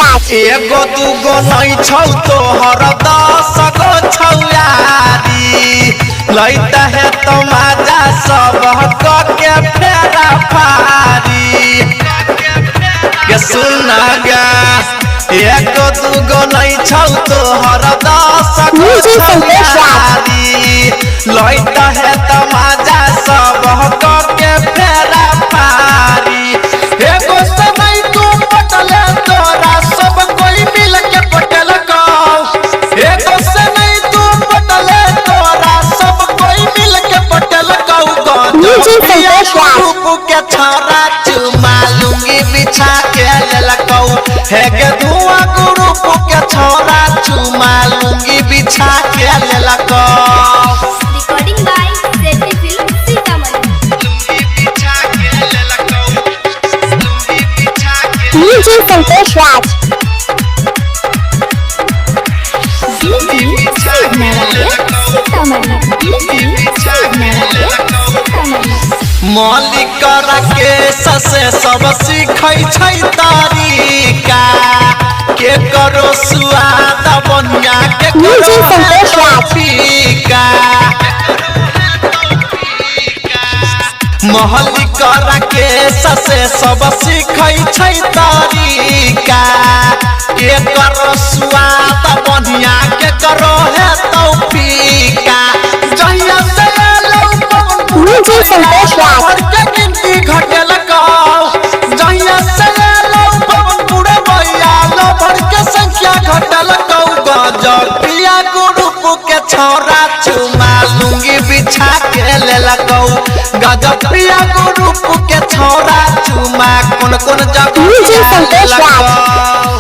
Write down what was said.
एगो दूगो नहीं छौ तोहर 10 गो छौयारी लैता है तो मजा सब के फेरा फारी के सुना गा। एगो दूगो नहीं छौ तोहर 10 गो छौयारी लैता है तो मजा सब के फेरा फारी। एगो से नहीं तू पटले तोरा सब कोई मिल के पटल को। एगो से नहीं तू पटले तोरा सब कोई मिल के पटल को। रूप के छोरा चुमा लूंगी बिछा के ललकौ है के धुआं ग्रुप के छोरा चुमा लूंगी बिछा के ललकौ। रिकॉर्डिंग बाय सेटी फिल्म सीतामढ़ी। लूंगी बिछा के ललकौ लूंगी बिछा के DJ संतोष राज। मौलिक के ससे सब सीखै छै तरीका के करो स्वाद बनिया के करो फीका। मौलिक के ससे सब सीखै छै तरीका के करो स्वाद बनिया के करो है तौफीका। जहिया से DJ संतोष राज। के गिनती घटल कौ जहिया से पवन पूरे भैया लभर के संख्या घटल कौ। गजब पिया ग्रुप के छोरा चुमा लूंगी बिछा के ललकौ। गजब पिया ग्रुप के छोरा चुमा कौन कौन जगह DJ संतोष राज।